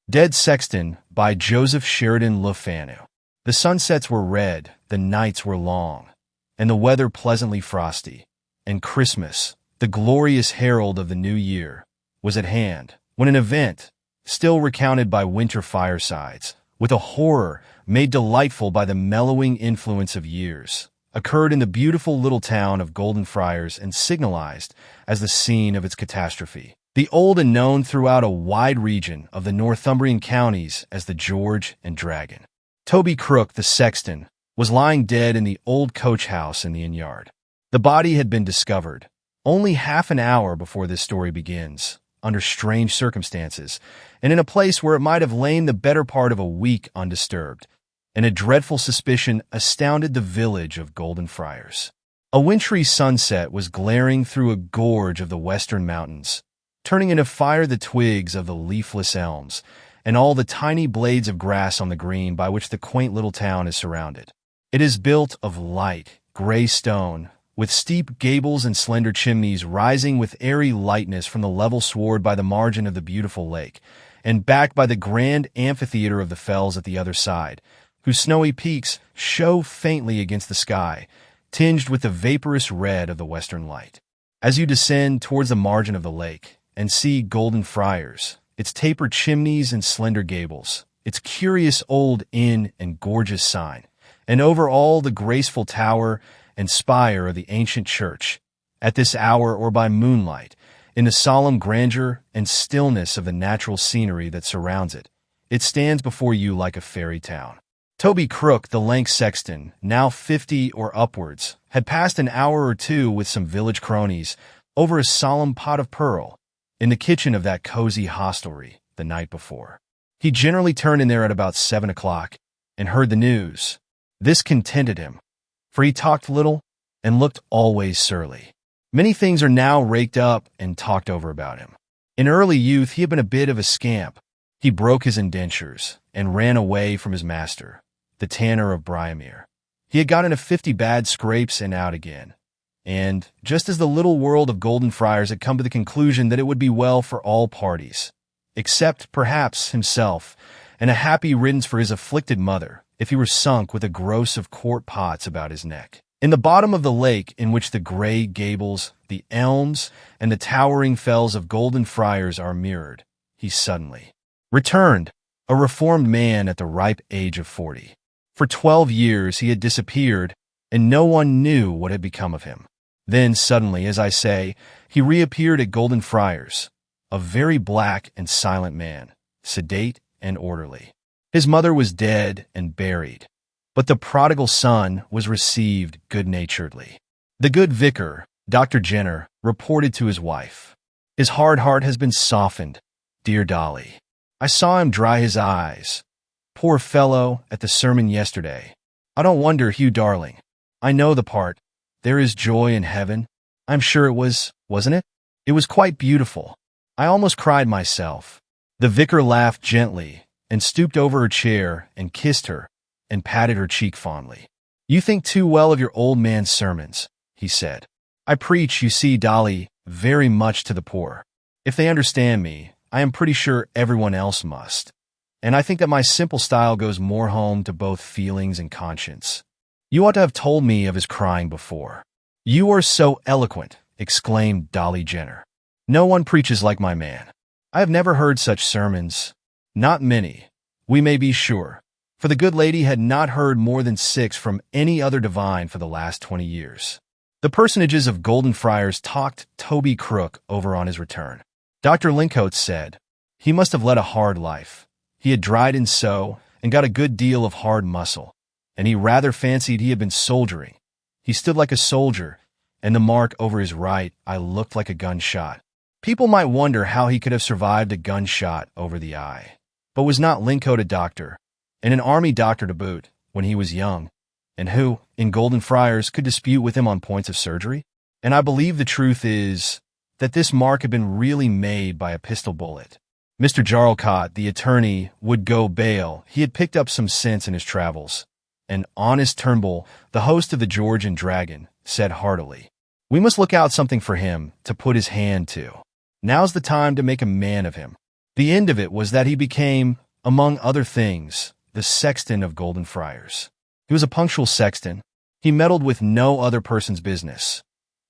Dead Sexton by Joseph Sheridan Le Fanu. The sunsets were red, the nights were long, and the weather pleasantly frosty. And Christmas, the glorious herald of the new year, was at hand, when an event, still recounted by winter firesides, with a horror made delightful by the mellowing influence of years, occurred in the beautiful little town of Golden Friars and signalized as the scene of its catastrophe. The old and known throughout a wide region of the Northumbrian counties as the George and Dragon. Toby Crook, the sexton, was lying dead in the old coach house in the inn yard. The body had been discovered only half an hour before this story begins, under strange circumstances, and in a place where it might have lain the better part of a week undisturbed, and a dreadful suspicion astounded the village of Golden Friars. A wintry sunset was glaring through a gorge of the western mountains, turning into fire the twigs of the leafless elms and all the tiny blades of grass on the green by which the quaint little town is surrounded. It is built of light, gray stone, with steep gables and slender chimneys rising with airy lightness from the level sward by the margin of the beautiful lake, and backed by the grand amphitheater of the fells at the other side, whose snowy peaks show faintly against the sky, tinged with the vaporous red of the western light. As you descend towards the margin of the lake, and see Golden Friars, its tapered chimneys and slender gables, its curious old inn and gorgeous sign, and over all the graceful tower and spire of the ancient church, at this hour or by moonlight, in the solemn grandeur and stillness of the natural scenery that surrounds it, it stands before you like a fairy town. Toby Crook, the lank sexton, now 50 or upwards, had passed an hour or two with some village cronies over a solemn pot of pearl, in the kitchen of that cozy hostelry the night before. He generally turned in there at about 7 o'clock and heard the news. This contented him, for he talked little and looked always surly. Many things are now raked up and talked over about him. In early youth he had been a bit of a scamp. He broke his indentures and ran away from his master, the tanner of Briamere. He had got into 50 bad scrapes and out again. And, just as the little world of Golden Friars had come to the conclusion that it would be well for all parties, except, perhaps, himself, and a happy riddance for his afflicted mother, if he were sunk with a gross of quart pots about his neck. In the bottom of the lake in which the gray gables, the elms, and the towering fells of Golden Friars are mirrored, he suddenly returned, a reformed man at the ripe age of 40. For 12 years he had disappeared, and no one knew what had become of him. Then, suddenly, as I say, he reappeared at Golden Friars, a very black and silent man, sedate and orderly. His mother was dead and buried, but the prodigal son was received good-naturedly. The good vicar, Dr. Jenner, reported to his wife, "His hard heart has been softened, dear Dolly. I saw him dry his eyes. Poor fellow, at the sermon yesterday. I don't wonder, Hugh darling. I know the part. There is joy in heaven. I'm sure it was, wasn't it? It was quite beautiful. I almost cried myself." The vicar laughed gently and stooped over her chair and kissed her and patted her cheek fondly. "You think too well of your old man's sermons," he said. "I preach, you see, Dolly, very much to the poor. If they understand me, I am pretty sure everyone else must. And I think that my simple style goes more home to both feelings and conscience. You ought to have told me of his crying before." "You are so eloquent," exclaimed Dolly Jenner. "No one preaches like my man. I have never heard such sermons. Not many, we may be sure, for the good lady had not heard more than 6 from any other divine for the last 20 years. The personages of Golden Friars talked Toby Crook over on his return. Dr. Linkhote said, he must have led a hard life. He had dried in so, and got a good deal of hard muscle, and he rather fancied he had been soldiering. He stood like a soldier, and the mark over his right eye looked like a gunshot. People might wonder how he could have survived a gunshot over the eye. But was not Linkhote a doctor, and an army doctor to boot, when he was young, and who, in Golden Friars, could dispute with him on points of surgery? And I believe the truth is that this mark had been really made by a pistol bullet. Mr. Jarlcott, the attorney, would go bail. He had picked up some sense in his travels. And honest Turnbull, the host of the George and Dragon, said heartily, "We must look out something for him to put his hand to. Now's the time to make a man of him." The end of it was that he became, among other things, the sexton of Golden Friars. He was a punctual sexton. He meddled with no other person's business.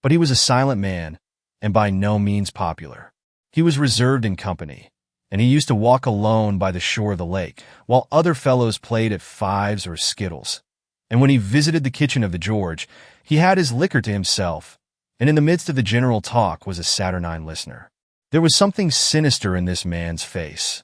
But he was a silent man, and by no means popular. He was reserved in company, and he used to walk alone by the shore of the lake, while other fellows played at fives or skittles. And when he visited the kitchen of the George, he had his liquor to himself, and in the midst of the general talk was a saturnine listener. There was something sinister in this man's face,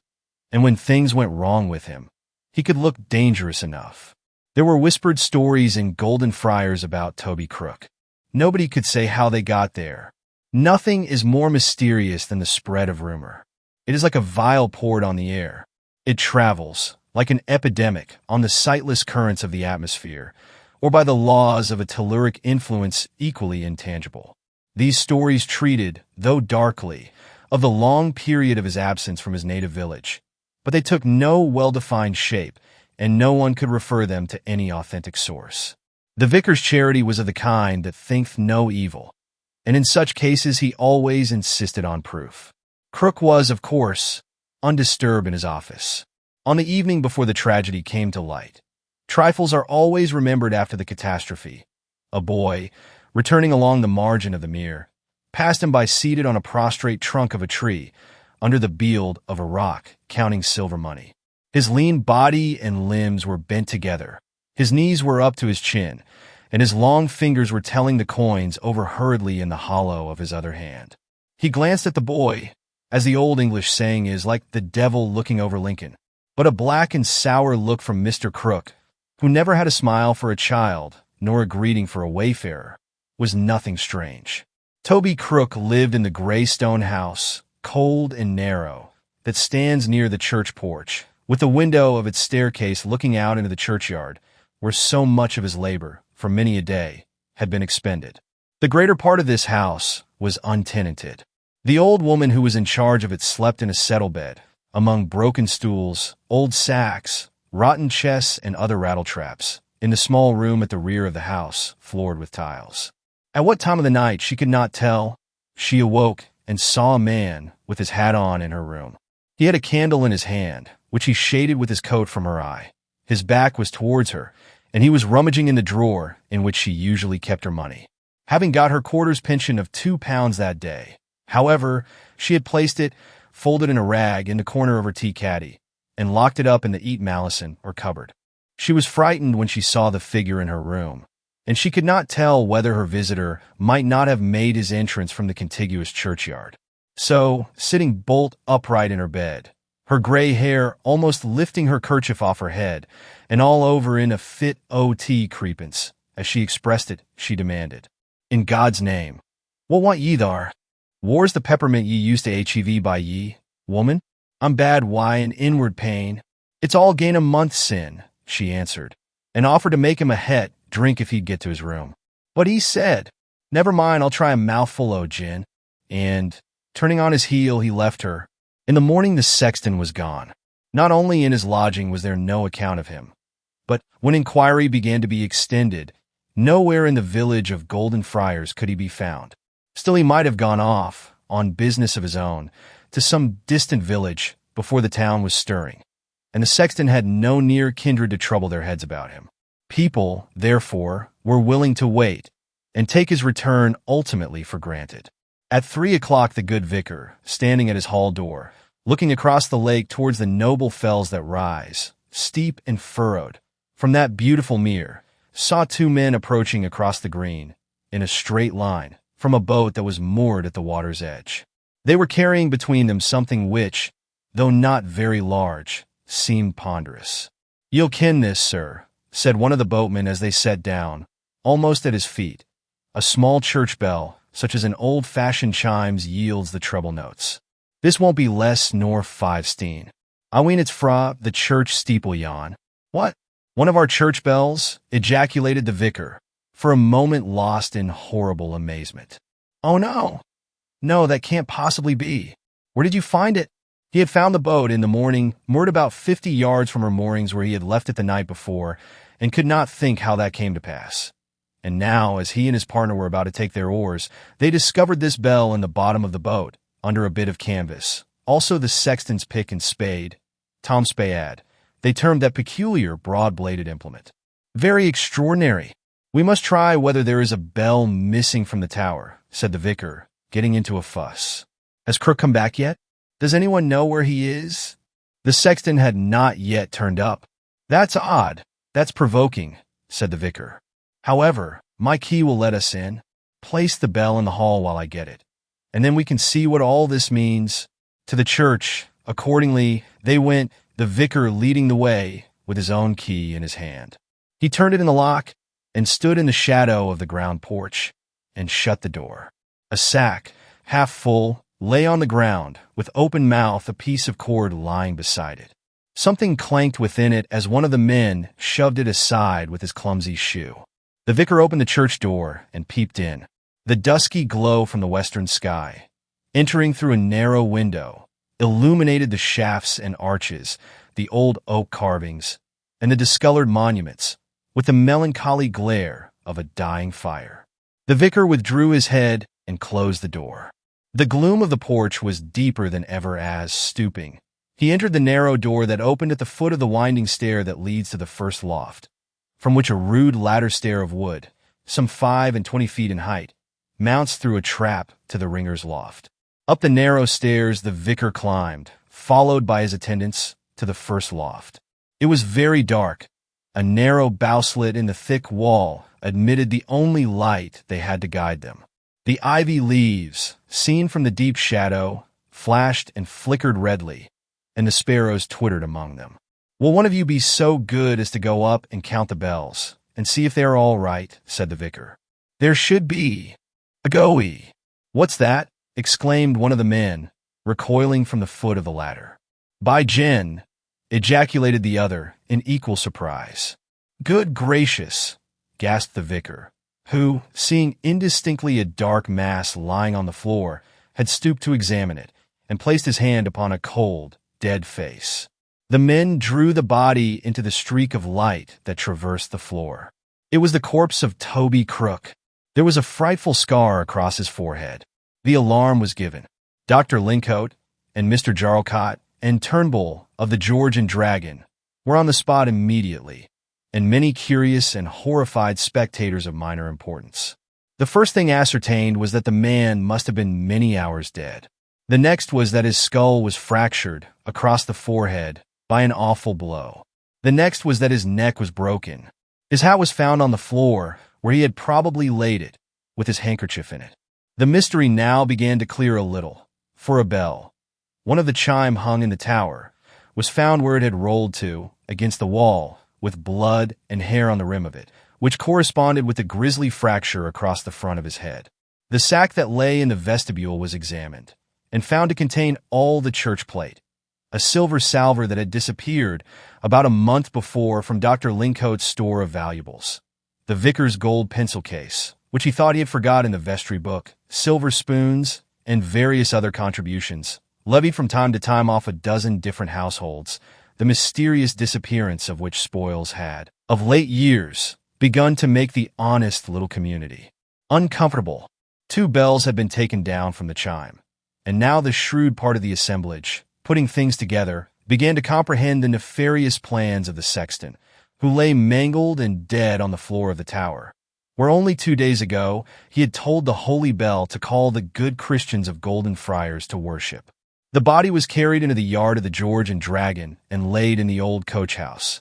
and when things went wrong with him, he could look dangerous enough. There were whispered stories in Golden Friars about Toby Crook. Nobody could say how they got there. Nothing is more mysterious than the spread of rumor. It is like a vial poured on the air. It travels, like an epidemic, on the sightless currents of the atmosphere, or by the laws of a telluric influence equally intangible. These stories treated, though darkly, of the long period of his absence from his native village, but they took no well-defined shape, and no one could refer them to any authentic source. The vicar's charity was of the kind that thinketh no evil, and in such cases he always insisted on proof. Crook was, of course, undisturbed in his office. On the evening before the tragedy came to light, trifles are always remembered after the catastrophe. A boy, returning along the margin of the mere, passed him by seated on a prostrate trunk of a tree, under the bield of a rock, counting silver money. His lean body and limbs were bent together. His knees were up to his chin, and his long fingers were telling the coins over hurriedly in the hollow of his other hand. He glanced at the boy, as the old English saying is, like the devil looking over Lincoln. But a black and sour look from Mr. Crook, who never had a smile for a child, nor a greeting for a wayfarer, was nothing strange. Toby Crook lived in the gray stone house, cold and narrow, that stands near the church porch, with the window of its staircase looking out into the churchyard, where so much of his labor, for many a day, had been expended. The greater part of this house was untenanted. The old woman who was in charge of it slept in a settle-bed, among broken stools, old sacks, rotten chests, and other rattletraps, in the small room at the rear of the house, floored with tiles. At what time of the night she could not tell, she awoke and saw a man with his hat on in her room. He had a candle in his hand, which he shaded with his coat from her eye. His back was towards her, and he was rummaging in the drawer in which she usually kept her money. Having got her quarter's pension of £2 that day, however, she had placed it, folded in a rag, in the corner of her tea caddy, and locked it up in the eat malison or cupboard. She was frightened when she saw the figure in her room, and she could not tell whether her visitor might not have made his entrance from the contiguous churchyard. So, sitting bolt upright in her bed, her gray hair almost lifting her kerchief off her head, and all over in a fit o' creepance, as she expressed it, she demanded, "In God's name, what want ye thar? War's the peppermint ye used to hev by ye, woman? I'm bad why and inward pain. It's all gain a month's sin," she answered, and offered to make him a het drink if he'd get to his room. But he said, "Never mind, I'll try a mouthful o' gin," and, turning on his heel, he left her. In the morning the sexton was gone. Not only in his lodging was there no account of him, but when inquiry began to be extended, nowhere in the village of Golden Friars could he be found. Still, he might have gone off, on business of his own, to some distant village before the town was stirring, and the sexton had no near kindred to trouble their heads about him. People, therefore, were willing to wait, and take his return ultimately for granted. At 3 o'clock the good vicar, standing at his hall door, looking across the lake towards the noble fells that rise, steep and furrowed, from that beautiful mere, saw 2 men approaching across the green, in a straight line, from a boat that was moored at the water's edge. They were carrying between them something which, though not very large, seemed ponderous. "You'll ken this, sir," said one of the boatmen as they sat down, almost at his feet, a small church bell, such as an old-fashioned chimes yields the treble notes. "This won't be less nor 5 steen. I ween it's fra the church steeple yon." "What? One of our church bells?" ejaculated the vicar, for a moment lost in horrible amazement. "Oh, no. No, that can't possibly be. Where did you find it?" He had found the boat in the morning, moored about 50 yards from her moorings where he had left it the night before, and could not think how that came to pass. And now, as he and his partner were about to take their oars, they discovered this bell in the bottom of the boat, under a bit of canvas, also the sexton's pick and spade, Tom Spade. They termed that peculiar broad-bladed implement. Very extraordinary. We must try whether there is a bell missing from the tower, said the vicar, getting into a fuss. Has Crook come back yet? Does anyone know where he is? The sexton had not yet turned up. That's odd. That's provoking, said the vicar. However, my key will let us in. Place the bell in the hall while I get it, and then we can see what all this means. To the church, accordingly, they went, the vicar leading the way with his own key in his hand. He turned it in the lock and stood in the shadow of the ground porch and shut the door. A sack, half full, lay on the ground, with open mouth, a piece of cord lying beside it. Something clanked within it as one of the men shoved it aside with his clumsy shoe. The vicar opened the church door and peeped in. The dusky glow from the western sky, entering through a narrow window, illuminated the shafts and arches, the old oak carvings, and the discolored monuments, with the melancholy glare of a dying fire. The vicar withdrew his head and closed the door. The gloom of the porch was deeper than ever as, stooping, he entered the narrow door that opened at the foot of the winding stair that leads to the first loft, from which a rude ladder stair of wood, some 25 feet in height, mounts through a trap to the ringer's loft. Up the narrow stairs the vicar climbed, followed by his attendants, to the first loft. It was very dark. A narrow bowslit in the thick wall admitted the only light they had to guide them. The ivy leaves, seen from the deep shadow, flashed and flickered redly, and the sparrows twittered among them. "Will one of you be so good as to go up and count the bells, and see if they are all right?" said the vicar. "There should be. Agoe!" "What's that?" exclaimed one of the men, recoiling from the foot of the ladder. "By Jen!" ejaculated the other, in equal surprise. "Good gracious!" gasped the vicar, who, seeing indistinctly a dark mass lying on the floor, had stooped to examine it, and placed his hand upon a cold, dead face. The men drew the body into the streak of light that traversed the floor. It was the corpse of Toby Crook. There was a frightful scar across his forehead. The alarm was given. Dr. Lincoat and Mr. Jarlcott and Turnbull of the George and Dragon were on the spot immediately, and many curious and horrified spectators of minor importance. The first thing ascertained was that the man must have been many hours dead. The next was that his skull was fractured across the forehead by an awful blow. The next was that his neck was broken. His hat was found on the floor, where he had probably laid it, with his handkerchief in it. The mystery now began to clear a little, for a bell, one of the chime hung in the tower, was found where it had rolled to, against the wall, with blood and hair on the rim of it, which corresponded with the grisly fracture across the front of his head. The sack that lay in the vestibule was examined, and found to contain all the church plate, a silver salver that had disappeared about a month before from Dr. Lincoat's store of valuables, the vicar's gold pencil case, which he thought he had forgot in the vestry book, silver spoons, and various other contributions, levied from time to time off a dozen different households, the mysterious disappearance of which spoils had, of late years, begun to make the honest little community uncomfortable. 2 bells had been taken down from the chime, and now the shrewd part of the assemblage, putting things together, began to comprehend the nefarious plans of the sexton, who lay mangled and dead on the floor of the tower, where only 2 days ago he had told the holy bell to call the good Christians of Golden Friars to worship. The body was carried into the yard of the George and Dragon and laid in the old coach house,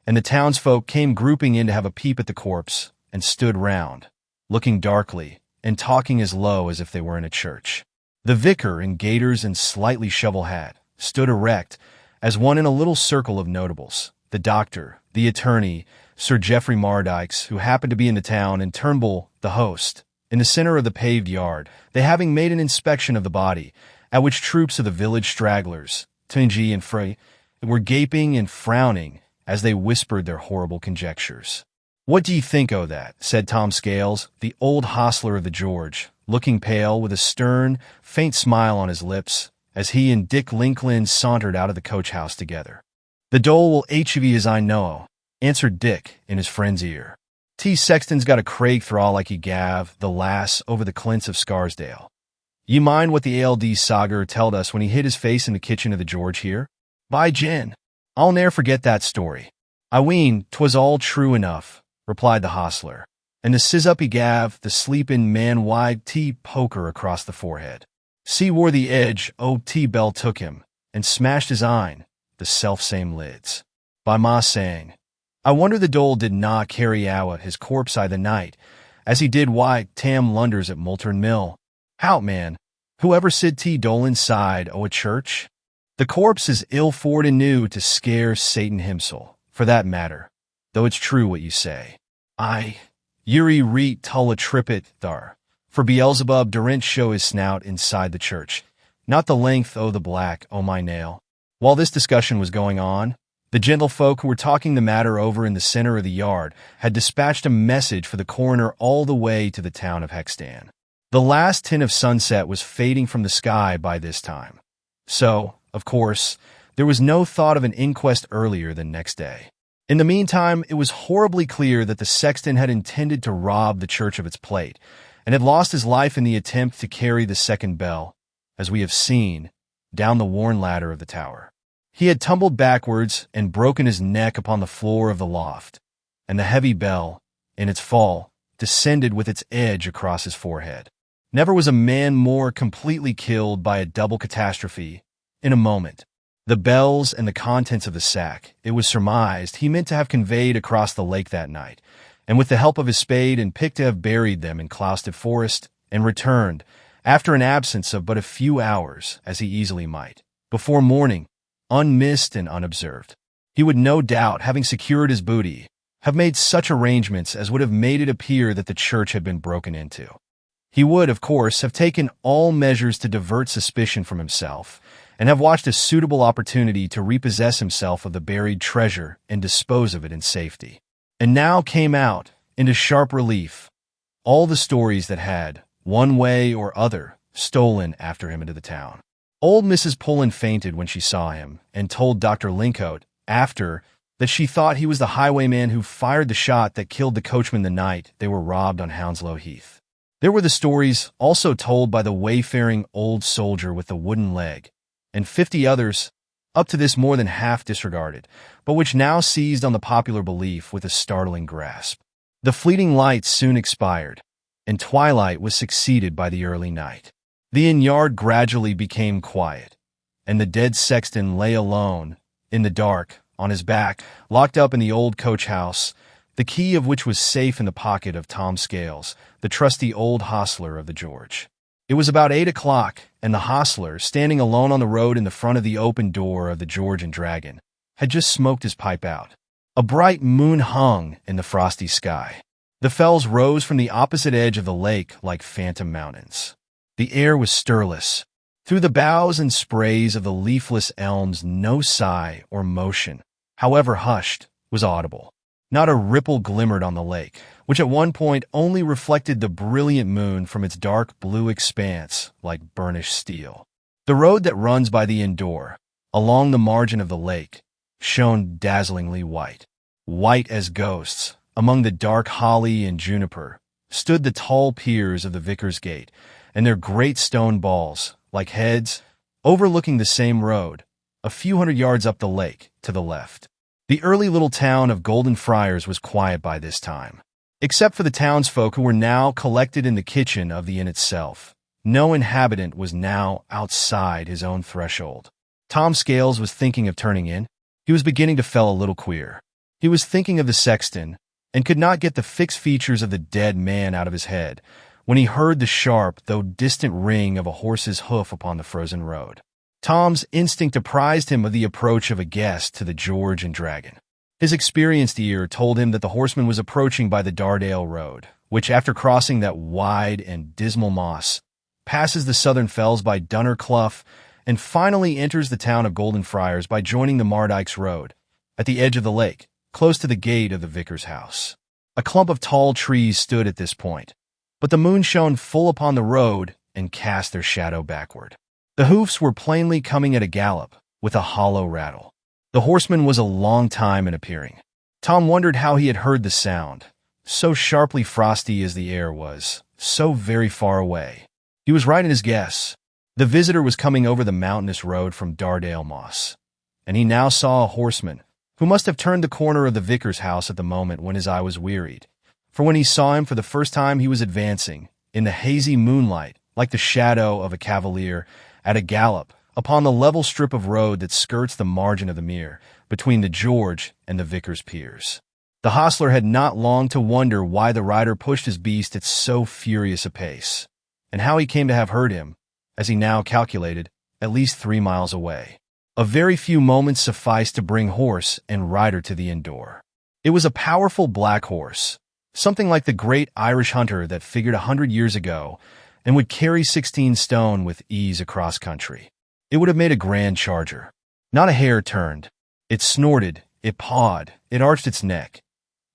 and the townsfolk came grouping in to have a peep at the corpse, and stood round, looking darkly, and talking as low as if they were in a church. The vicar, in gaiters and slightly shovel hat, stood erect, as one in a little circle of notables, the doctor, the attorney, Sir Geoffrey Mardykes, who happened to be in the town, and Turnbull, the host, in the center of the paved yard, they having made an inspection of the body, at which troops of the village stragglers, Tungi and Frey, were gaping and frowning as they whispered their horrible conjectures. "What do you think o' that?" said Tom Scales, the old hostler of the George, looking pale, with a stern, faint smile on his lips, as he and Dick Lincoln sauntered out of the coach-house together. "The dole will HV as I know," answered Dick in his friend's ear. "T. Sexton's got a craig thraw like he gav the lass over the clints of Scarsdale. You mind what the ALD Sagar telled us when he hid his face in the kitchen of the George here? By Jin, I'll ne'er forget that story. I ween 'twas all true enough, replied the hostler, and the sizz up he gav the sleepin' man wide poker across the forehead. See where the edge o' bell took him, and smashed his eyne, the self-same lids. By ma saying, I wonder the dole did not carry out his corpse I the night, as he did why Tam Lunders at Moultern Mill. Hout, man, whoever sid dole inside o' a church? The corpse is ill for'ard and new to scare Satan himsel, for that matter, though it's true what you say. I, Yuri reet tulla trippet thar, for Beelzebub durent show his snout inside the church, not the length o' the black o' my nail. While this discussion was going on, the gentlefolk who were talking the matter over in the center of the yard had dispatched a message for the coroner all the way to the town of Hexstan. The last tint of sunset was fading from the sky by this time. So, of course, there was no thought of an inquest earlier than next day. In the meantime, it was horribly clear that the sexton had intended to rob the church of its plate, and had lost his life in the attempt to carry the second bell, as we have seen, down the worn ladder of the tower. He had tumbled backwards and broken his neck upon the floor of the loft, and the heavy bell, in its fall, descended with its edge across his forehead. Never was a man more completely killed by a double catastrophe in a moment. The bells and the contents of the sack, it was surmised, he meant to have conveyed across the lake that night, and with the help of his spade and pick to have buried them in Clousted Forest, and returned, after an absence of but a few hours, as he easily might, before morning, unmissed and unobserved. He would no doubt, having secured his booty, have made such arrangements as would have made it appear that the church had been broken into. He would, of course, have taken all measures to divert suspicion from himself, and have watched a suitable opportunity to repossess himself of the buried treasure and dispose of it in safety. And now came out, into sharp relief, all the stories that had, one way or other, stolen after him into the town. Old Mrs. Pullen fainted when she saw him, and told Dr. Linkhout, after, that she thought he was the highwayman who fired the shot that killed the coachman the night they were robbed on Hounslow Heath. There were the stories also told by the wayfaring old soldier with the wooden leg, and 50 others, up to this more than half disregarded, but which now seized on the popular belief with a startling grasp. The fleeting lights soon expired, and twilight was succeeded by the early night. The inn-yard gradually became quiet, and the dead sexton lay alone, in the dark, on his back, locked up in the old coach-house, the key of which was safe in the pocket of Tom Scales, the trusty old hostler of the George. It was about 8 o'clock, and the hostler, standing alone on the road in the front of the open door of the George and Dragon, had just smoked his pipe out. A bright moon hung in the frosty sky. The fells rose from the opposite edge of the lake like phantom mountains. The air was stirless. Through the boughs and sprays of the leafless elms no sigh or motion, however hushed, was audible. Not a ripple glimmered on the lake, which at one point only reflected the brilliant moon from its dark blue expanse like burnished steel. The road that runs by the inn door, along the margin of the lake, shone dazzlingly white. White as ghosts, among the dark holly and juniper, stood the tall piers of the Vicar's Gate, and their great stone balls, like heads, overlooking the same road, a few hundred yards up the lake, to the left. The early little town of Golden Friars was quiet by this time. Except for the townsfolk who were now collected in the kitchen of the inn itself, no inhabitant was now outside his own threshold. Tom Scales was thinking of turning in. He was beginning to feel a little queer. He was thinking of the sexton, and could not get the fixed features of the dead man out of his head, when he heard the sharp, though distant ring of a horse's hoof upon the frozen road. Tom's instinct apprised him of the approach of a guest to the George and Dragon. His experienced ear told him that the horseman was approaching by the Dardale Road, which, after crossing that wide and dismal moss, passes the southern fells by Dunner Clough, and finally enters the town of Golden Friars by joining the Mardykes Road, at the edge of the lake, close to the gate of the vicar's house. A clump of tall trees stood at this point, but the moon shone full upon the road and cast their shadow backward. The hoofs were plainly coming at a gallop, with a hollow rattle. The horseman was a long time in appearing. Tom wondered how he had heard the sound, so sharply frosty as the air was, so very far away. He was right in his guess. The visitor was coming over the mountainous road from Dardale Moss, and he now saw a horseman who must have turned the corner of the vicar's house at the moment when his eye was wearied. For when he saw him for the first time, he was advancing, in the hazy moonlight, like the shadow of a cavalier, at a gallop, upon the level strip of road that skirts the margin of the mere, between the George and the vicar's piers. The hostler had not long to wonder why the rider pushed his beast at so furious a pace, and how he came to have heard him, as he now calculated, at least 3 miles away. A very few moments sufficed to bring horse and rider to the inn door. It was a powerful black horse, something like the great Irish hunter that figured 100 years ago and would carry 16 stone with ease across country. It would have made a grand charger. Not a hair turned. It snorted, it pawed, it arched its neck,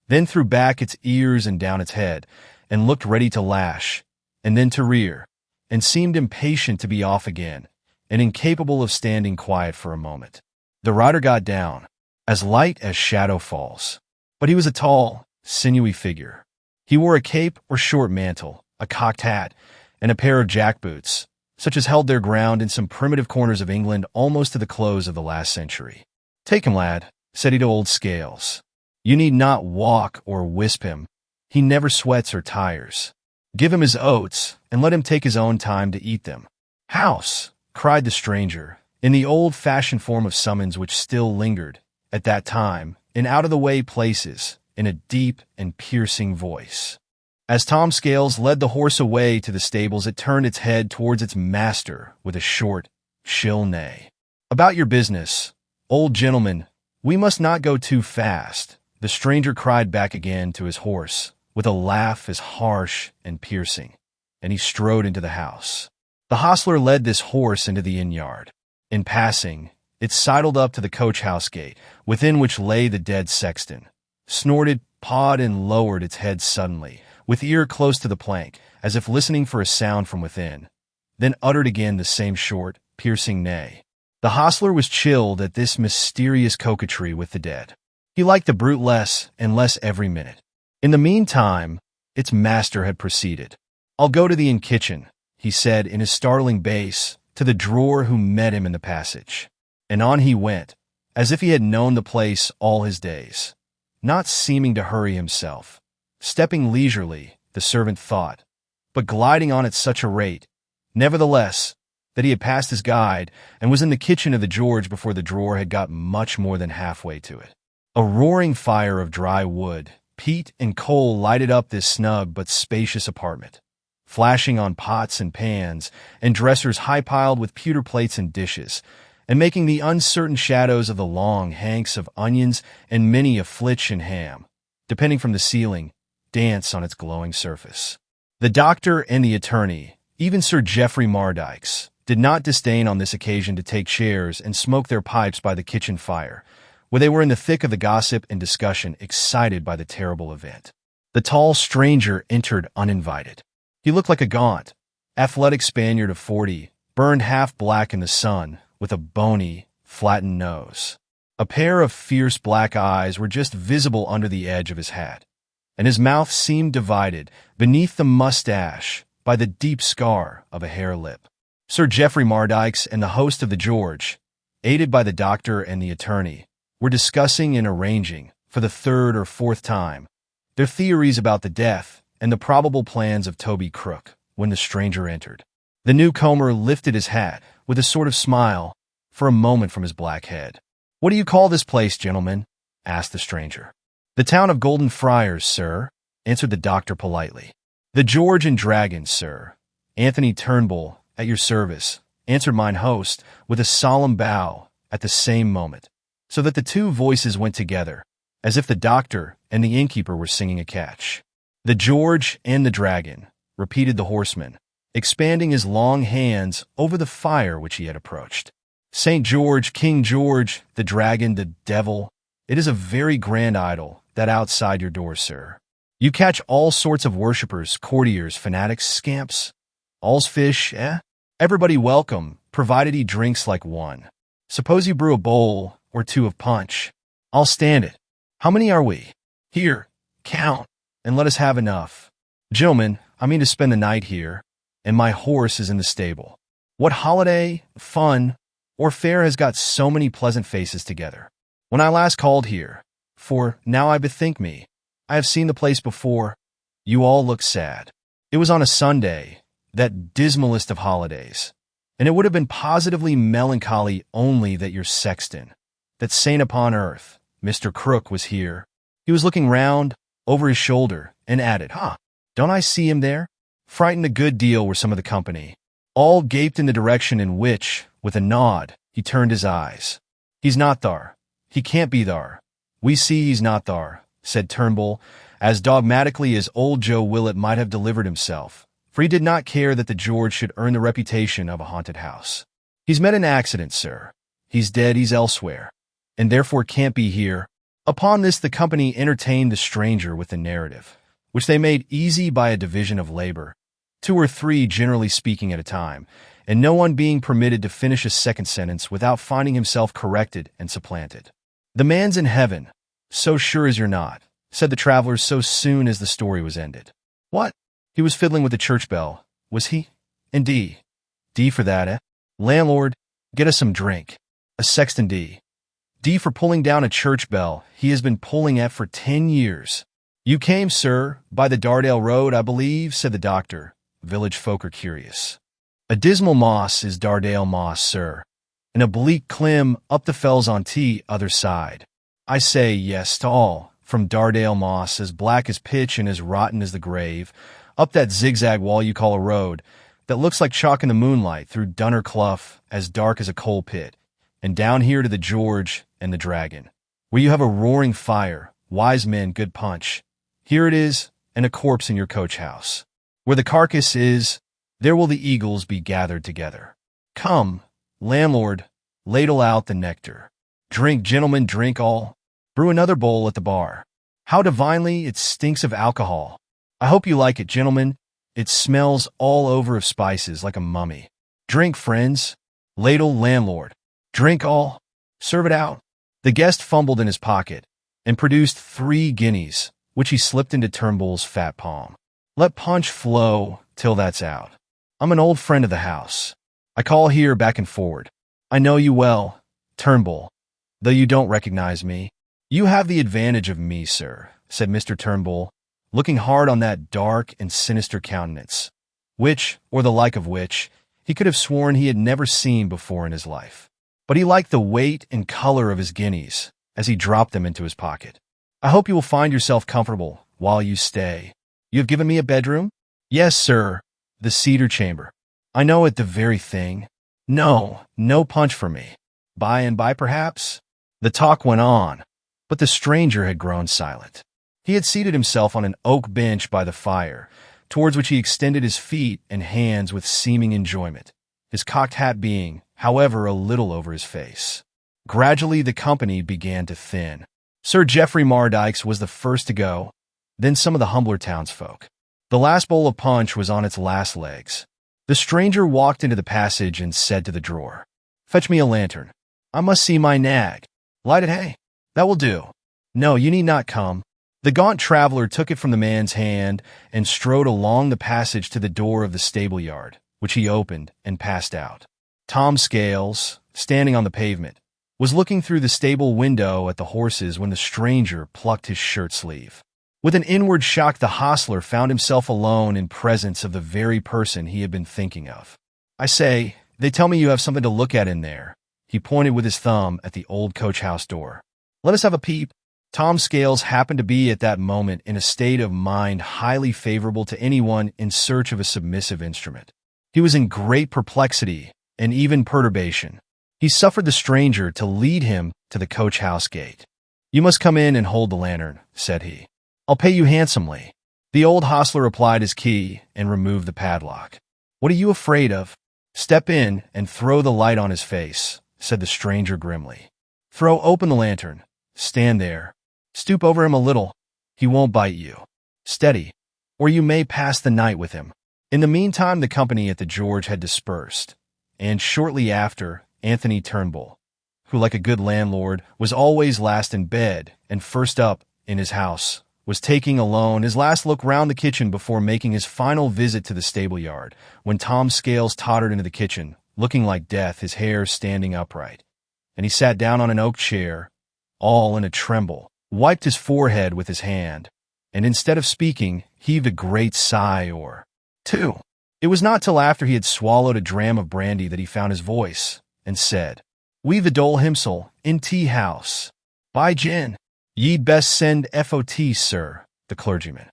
then threw back its ears and down its head, and looked ready to lash, and then to rear, and seemed impatient to be off again, and incapable of standing quiet for a moment. The rider got down, as light as shadow falls. But he was a tall, sinewy figure. He wore a cape or short mantle, a cocked hat, and a pair of jackboots, such as held their ground in some primitive corners of England almost to the close of the last century. "Take him, lad," said he to old Scales. "You need not walk or wisp him. He never sweats or tires. Give him his oats, and let him take his own time to eat them." "House!" cried the stranger, in the old-fashioned form of summons which still lingered, at that time, in out-of-the-way places, in a deep and piercing voice. As Tom Scales led the horse away to the stables, it turned its head towards its master with a short, chill neigh. "About your business, old gentleman, we must not go too fast," the stranger cried back again to his horse, with a laugh as harsh and piercing, and he strode into the house. The hostler led this horse into the inn-yard. In passing, it sidled up to the coach-house gate, within which lay the dead sexton, snorted, pawed, and lowered its head suddenly, with ear close to the plank, as if listening for a sound from within, then uttered again the same short, piercing neigh. The hostler was chilled at this mysterious coquetry with the dead. He liked the brute less and less every minute. In the meantime, its master had proceeded. "I'll go to the inn kitchen," he said in his startling bass to the drawer who met him in the passage. And on he went, as if he had known the place all his days, not seeming to hurry himself, stepping leisurely, the servant thought, but gliding on at such a rate, nevertheless, that he had passed his guide and was in the kitchen of the George before the drawer had got much more than halfway to it. A roaring fire of dry wood, peat, and coal lighted up this snug but spacious apartment, flashing on pots and pans and dressers high-piled with pewter plates and dishes, and making the uncertain shadows of the long hanks of onions and many a flitch and ham, depending from the ceiling, dance on its glowing surface. The doctor and the attorney, even Sir Geoffrey Mardyks, did not disdain on this occasion to take chairs and smoke their pipes by the kitchen fire, where they were in the thick of the gossip and discussion excited by the terrible event. The tall stranger entered uninvited. He looked like a gaunt, athletic Spaniard of 40, burned half black in the sun, with a bony, flattened nose. A pair of fierce black eyes were just visible under the edge of his hat, and his mouth seemed divided beneath the mustache by the deep scar of a hare lip. Sir Geoffrey Mardyks and the host of the George, aided by the doctor and the attorney, were discussing and arranging, for the 3rd or 4th time, their theories about the death and the probable plans of Toby Crook, when the stranger entered. The newcomer lifted his hat, with a sort of smile, for a moment from his black head. "What do you call this place, gentlemen?" asked the stranger. "The town of Golden Friars, sir," answered the doctor politely. "The George and Dragon, sir. Anthony Turnbull, at your service," answered mine host, with a solemn bow, at the same moment, so that the two voices went together, as if the doctor and the innkeeper were singing a catch. "The George and the Dragon," repeated the horseman, expanding his long hands over the fire which he had approached. "St. George, King George, the Dragon, the Devil. It is a very grand idol, that outside your door, sir. You catch all sorts of worshippers, courtiers, fanatics, scamps. All's fish, eh? Everybody welcome, provided he drinks like one. Suppose you brew a bowl or two of punch. I'll stand it. How many are we? Here, count, and let us have enough. Gentlemen, I mean to spend the night here. and my horse is in the stable. What holiday, fun, or fair has got so many pleasant faces together? When I last called here, for now I bethink me, I have seen the place before, you all look sad. It was on a Sunday, that dismalest of holidays, and it would have been positively melancholy only that your sexton, that saint upon earth, Mr. Crook, was here. He was looking round, over his shoulder, and added, don't I see him there? Frightened a good deal were some of the company. All gaped in the direction in which, with a nod, he turned his eyes. He's not thar. He can't be thar. We see he's not thar, said Turnbull, as dogmatically as old Joe Willett might have delivered himself, for he did not care that the George should earn the reputation of a haunted house. He's met an accident, sir. He's dead, he's elsewhere, and therefore can't be here. Upon this the company entertained the stranger with the narrative, which they made easy by a division of labor, 2 or 3 generally speaking at a time, and no one being permitted to finish a second sentence without finding himself corrected and supplanted. The man's in heaven, so sure as you're not, said the travelers so soon as the story was ended. What? He was fiddling with the church bell, was he? Indeed. D for that, eh? Landlord, get us some drink. A sexton D. D for pulling down a church bell he has been pulling at for 10 years. You came, sir, by the Dardale Road, I believe, said the doctor. Village folk are curious. A dismal moss is Dardale Moss, sir, and a bleak climb up the fells on other side. I say yes to all, from Dardale Moss, as black as pitch and as rotten as the grave, up that zigzag wall you call a road, that looks like chalk in the moonlight, through Dunner Clough, as dark as a coal pit, and down here to the George and the Dragon, where you have a roaring fire, wise men, good punch. Here it is, and a corpse in your coach house. Where the carcass is, there will the eagles be gathered together. Come, landlord, ladle out the nectar. Drink, gentlemen, drink all. Brew another bowl at the bar. How divinely it stinks of alcohol. I hope you like it, gentlemen. It smells all over of spices like a mummy. Drink, friends. Ladle, landlord. Drink all. Serve it out. The guest fumbled in his pocket and produced 3 guineas, which he slipped into Turnbull's fat palm. Let punch flow till that's out. I'm an old friend of the house. I call here back and forward. I know you well, Turnbull, though you don't recognize me. You have the advantage of me, sir, said Mr. Turnbull, looking hard on that dark and sinister countenance, which, or the like of which, he could have sworn he had never seen before in his life. But he liked the weight and color of his guineas as he dropped them into his pocket. I hope you will find yourself comfortable while you stay. You have given me a bedroom? Yes, sir, the cedar chamber. I know it, the very thing. No punch for me. By and by, perhaps? The talk went on, but the stranger had grown silent. He had seated himself on an oak bench by the fire, towards which he extended his feet and hands with seeming enjoyment, his cocked hat being, however, a little over his face. Gradually the company began to thin. Sir Geoffrey Mardykes was the first to go, then some of the humbler townsfolk. The last bowl of punch was on its last legs. The stranger walked into the passage and said to the drawer, Fetch me a lantern. I must see my nag. Light it, hey? That will do. No, you need not come. The gaunt traveler took it from the man's hand and strode along the passage to the door of the stable yard, which he opened and passed out. Tom Scales, standing on the pavement, was looking through the stable window at the horses when the stranger plucked his shirt sleeve. With an inward shock, the hostler found himself alone in presence of the very person he had been thinking of. I say, they tell me you have something to look at in there. He pointed with his thumb at the old coach-house door. Let us have a peep. Tom Scales happened to be at that moment in a state of mind highly favorable to anyone in search of a submissive instrument. He was in great perplexity and even perturbation. He suffered the stranger to lead him to the coach-house gate. You must come in and hold the lantern, said he. I'll pay you handsomely. The old hostler applied his key and removed the padlock. What are you afraid of? Step in and throw the light on his face, said the stranger grimly. Throw open the lantern. Stand there. Stoop over him a little. He won't bite you. Steady, or you may pass the night with him. In the meantime, the company at the George had dispersed, and shortly after, Anthony Turnbull, who, like a good landlord, was always last in bed and first up in his house, was taking alone his last look round the kitchen before making his final visit to the stable yard, when Tom's scales tottered into the kitchen, looking like death, his hair standing upright. And he sat down on an oak chair, all in a tremble, wiped his forehead with his hand, and instead of speaking, heaved a great sigh or two. It was not till after he had swallowed a dram of brandy that he found his voice, and said, "We've the dole himsel in tea house. By gin, ye'd best send FOT, sir," the clergyman.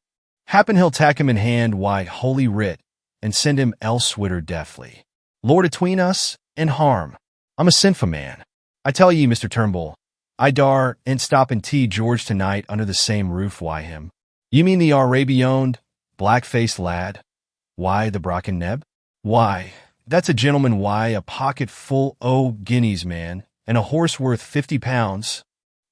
"Happen he'll tack him in hand, why, holy writ, and send him elsewhither deftly. Lord atween us, and harm. I'm a sinful man. I tell ye, Mr. Turnbull, I dar and stop in tea George tonight under the same roof. Why him? You mean the Arabian-owned, black-faced lad? Why, the Brocken Neb? Why, that's a gentleman, why, a pocket full o' guineas, man, and a horse worth 50 pounds.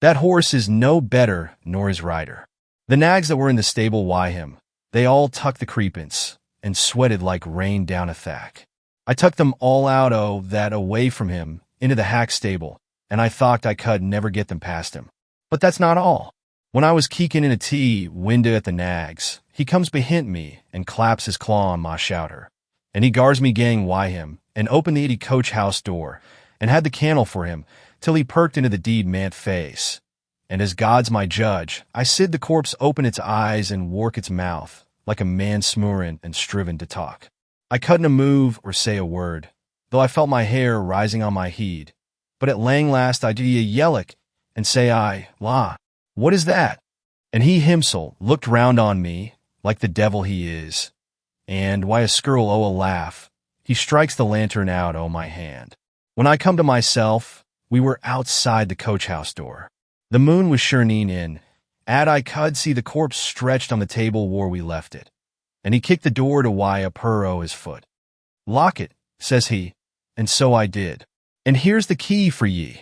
That horse is no better nor his rider. The nags that were in the stable, why him, they all tucked the creepence, and sweated like rain down a thack. I tucked them all out o' that away from him, into the hack stable, and I thought I could never get them past him. But that's not all. When I was keeking in a tea window at the nags, he comes behint me and claps his claw on my shoulder, and he gars me gang why him, and opened the 80 coach house door, and had the candle for him, till he perked into the deed man't face. And as God's my judge, I sid the corpse open its eyes and work its mouth, like a man smoorin' and striven to talk. I couldn't move or say a word, though I felt my hair rising on my head. But at lang last I do ye yellick, and say I, "La, what is that?" And he himsel looked round on me, like the devil he is, and why a skirl o' a laugh, he strikes the lantern out o' my hand. When I come to myself, we were outside the coach house door. The moon was shining in, and I could see the corpse stretched on the table where we left it. And he kicked the door to why a purr o' his foot. "Lock it," says he, and so I did. "And here's the key for ye.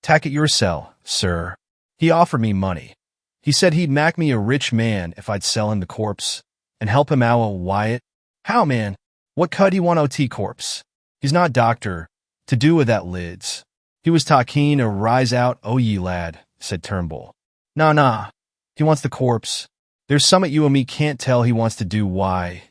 Tack it yoursel, sir." He offered me money. He said he'd mak me a rich man if I'd sell him the corpse, and help him out o' Wyatt. How, man? What could he want o' corpse? He's not doctor, to do with that lids. He was ta keen to rise out o' ye, lad, said Turnbull. Nah, he wants the corpse. There's summat you and me can't tell he wants to do why,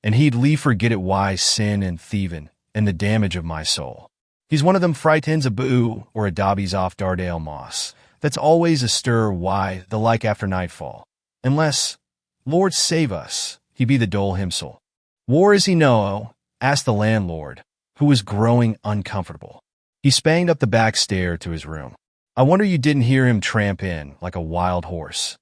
and he'd liefer get it why sin and thievin', and the damage of my soul. He's one of them frightens a boo or a dobbies off Dardale Moss. That's always a stir why the like after nightfall. Unless, Lord save us, he be the dole himsel. War is he no? Asked the landlord, who was growing uncomfortable. He spanged up the back stair to his room. I wonder you didn't hear him tramp in like a wild horse.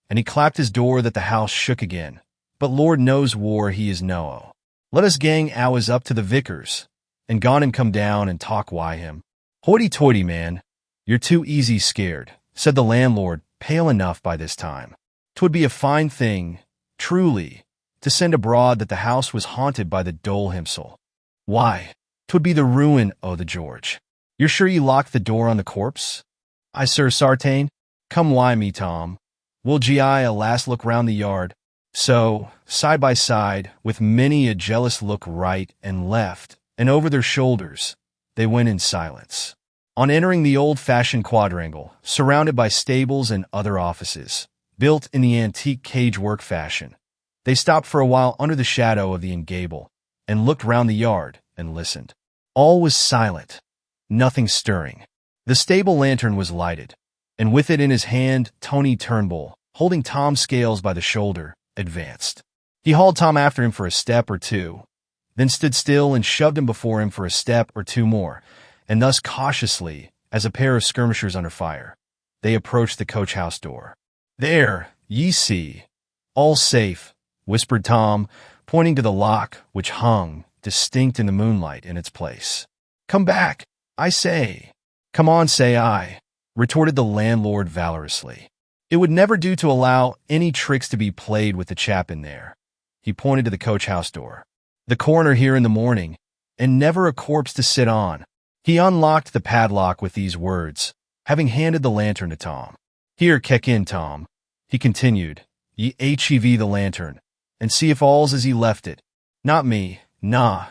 And he clapped his door that the house shook again. But Lord knows war he is no. Let us gang ours up to the vicar's, and gone him come down and talk why him. Hoity-toity, man. You're too easy scared, said the landlord, pale enough by this time. 'Twould be a fine thing, truly, to send abroad that the house was haunted by the dole himsel. Why, 'twould be the ruin o' the George. You're sure you locked the door on the corpse? I, sir, sartain. Come why me, Tom. We'll gi a last look round the yard. So, side by side, with many a jealous look right and left, and over their shoulders, they went in silence. On entering the old-fashioned quadrangle, surrounded by stables and other offices, built in the antique cage-work fashion, they stopped for a while under the shadow of the engable, and looked round the yard and listened. All was silent, nothing stirring. The stable lantern was lighted, and with it in his hand, Tony Turnbull, holding Tom Scales by the shoulder, advanced. He hauled Tom after him for a step or two, then stood still and shoved him before him for a step or two more, and thus cautiously, as a pair of skirmishers under fire, they approached the coach house door. "There, ye see, all safe," whispered Tom, pointing to the lock which hung, distinct in the moonlight, in its place. "Come back, I say." "Come on, say I," retorted the landlord valorously. It would never do to allow any tricks to be played with the chap in there. He pointed to the coach house door. "The coroner here in the morning, and never a corpse to sit on." He unlocked the padlock with these words, having handed the lantern to Tom. "Here, keck in, Tom," he continued. "Ye hev the lantern, and see if all's as ye left it." "Not me, nah,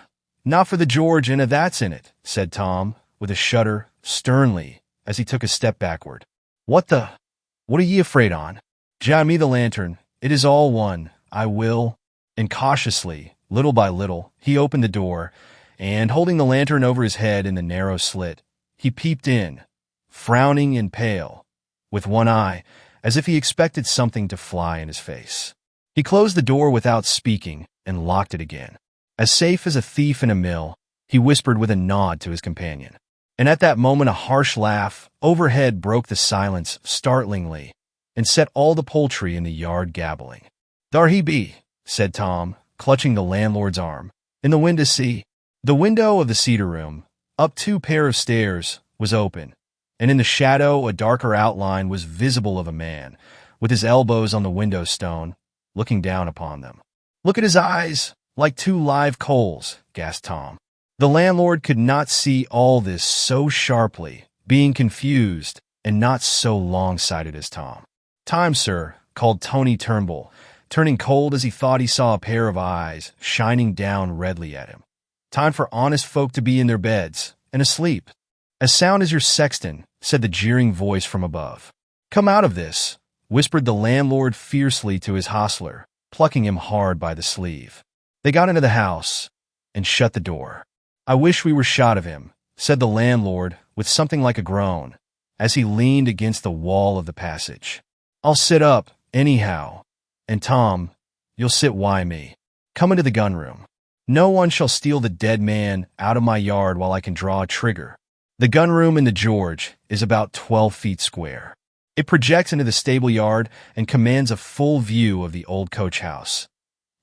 not for the George and a that's in it," said Tom, with a shudder, sternly, as he took a step backward. What are ye afraid on?" "Jah me the lantern. It is all one. I will." And cautiously, little by little, he opened the door, and holding the lantern over his head in the narrow slit, he peeped in, frowning and pale, with one eye, as if he expected something to fly in his face. He closed the door without speaking and locked it again. As safe as a thief in a mill, he whispered with a nod to his companion. And at that moment a harsh laugh overhead broke the silence startlingly and set all the poultry in the yard gabbling. "Thar he be," said Tom, clutching the landlord's arm. "In the window see." The window of the cedar room, up 2 pair of stairs, was open, and in the shadow a darker outline was visible of a man, with his elbows on the window stone, looking down upon them. "Look at his eyes, like 2 live coals," gasped Tom. The landlord could not see all this so sharply, being confused and not so long-sighted as Tom. "Time, sir," called Tony Turnbull, turning cold as he thought he saw a pair of eyes shining down redly at him. "Time for honest folk to be in their beds and asleep." "As sound as your sexton," said the jeering voice from above. "Come out of this," whispered the landlord fiercely to his hostler, plucking him hard by the sleeve. They got into the house and shut the door. "I wish we were shot of him," said the landlord with something like a groan, as he leaned against the wall of the passage. "I'll sit up, anyhow. And Tom, you'll sit by me. Come into the gun room. No one shall steal the dead man out of my yard while I can draw a trigger." The gun room in the George is about 12 feet square. It projects into the stable yard and commands a full view of the old coach house,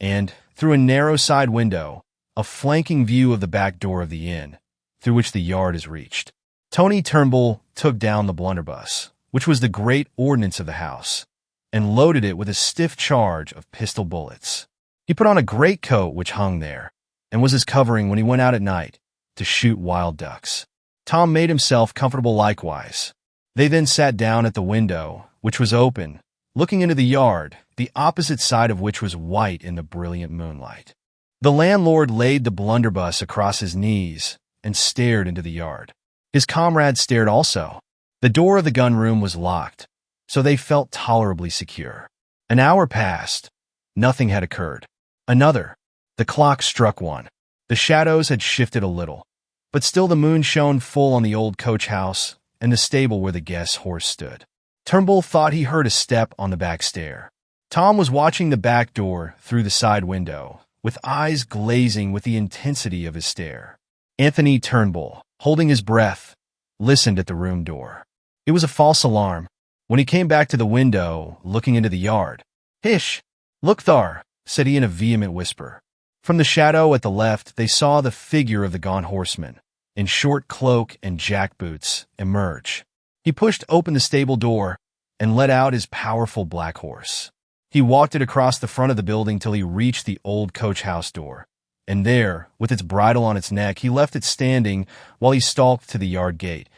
and, through a narrow side window, a flanking view of the back door of the inn, through which the yard is reached. Tony Turnbull took down the blunderbuss, which was the great ordnance of the house, and loaded it with a stiff charge of pistol bullets. He put on a great coat which hung there, and was his covering when he went out at night to shoot wild ducks. Tom made himself comfortable likewise. They then sat down at the window, which was open, looking into the yard, the opposite side of which was white in the brilliant moonlight. The landlord laid the blunderbuss across his knees and stared into the yard. His comrade stared also. The door of the gun room was locked, so they felt tolerably secure. An hour passed. Nothing had occurred. Another. The clock struck 1. The shadows had shifted a little, but still the moon shone full on the old coach house and the stable where the guest's horse stood. Turnbull thought he heard a step on the back stair. Tom was watching the back door through the side window, with eyes glazing with the intensity of his stare. Anthony Turnbull, holding his breath, listened at the room door. It was a false alarm. When he came back to the window, looking into the yard, "Hish! Look thar," said he in a vehement whisper. From the shadow at the left, they saw the figure of the gaunt horseman, in short cloak and jackboots, emerge. He pushed open the stable door and let out his powerful black horse. He walked it across the front of the building till he reached the old coach house door, and there, with its bridle on its neck, he left it standing while he stalked to the yard gate,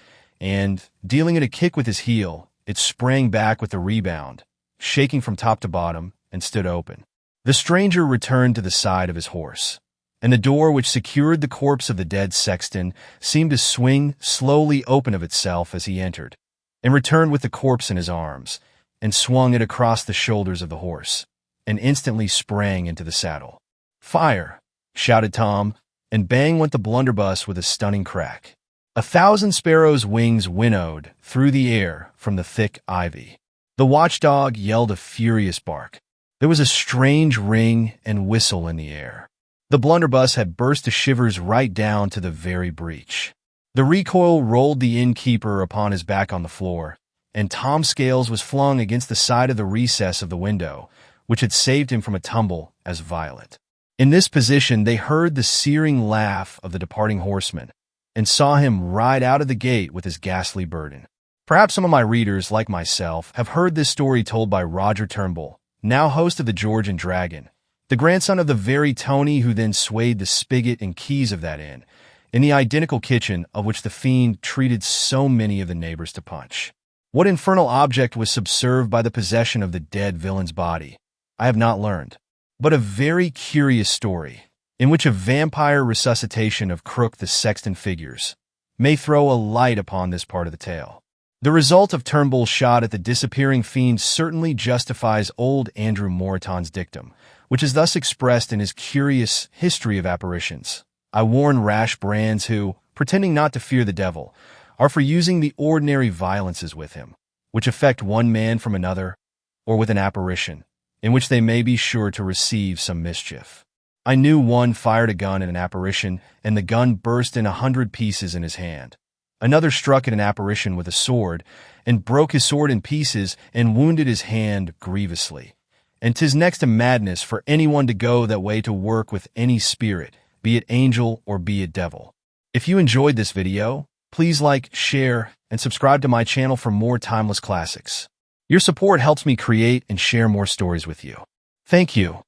and, dealing it a kick with his heel, it sprang back with a rebound, shaking from top to bottom, and stood open. The stranger returned to the side of his horse, and the door which secured the corpse of the dead sexton seemed to swing slowly open of itself as he entered, and returned with the corpse in his arms, and swung it across the shoulders of the horse, and instantly sprang into the saddle. "Fire!" shouted Tom, and bang went the blunderbuss with a stunning crack. 1,000 sparrows' wings winnowed through the air from the thick ivy. The watchdog yelled a furious bark. There was a strange ring and whistle in the air. The blunderbuss had burst to shivers right down to the very breech. The recoil rolled the innkeeper upon his back on the floor, and Tom Scales was flung against the side of the recess of the window, which had saved him from a tumble as violent. In this position they heard the searing laugh of the departing horseman, and saw him ride out of the gate with his ghastly burden. Perhaps some of my readers, like myself, have heard this story told by Roger Turnbull, now host of the George and Dragon, the grandson of the very Tony who then swayed the spigot and keys of that inn, in the identical kitchen of which the fiend treated so many of the neighbors to punch. What infernal object was subserved by the possession of the dead villain's body, I have not learned, but a very curious story, in which a vampire resuscitation of Crook the Sexton figures, may throw a light upon this part of the tale. The result of Turnbull's shot at the disappearing fiend certainly justifies old Andrew Moreton's dictum, which is thus expressed in his curious history of apparitions. I warn rash brands who, pretending not to fear the devil, are for using the ordinary violences with him, which affect one man from another, or with an apparition, in which they may be sure to receive some mischief. I knew one fired a gun at an apparition, and the gun burst in 100 pieces in his hand. Another struck at an apparition with a sword, and broke his sword in pieces, and wounded his hand grievously. And 'tis next to madness for anyone to go that way to work with any spirit, be it angel or be it devil. If you enjoyed this video, please like, share, and subscribe to my channel for more timeless classics. Your support helps me create and share more stories with you. Thank you.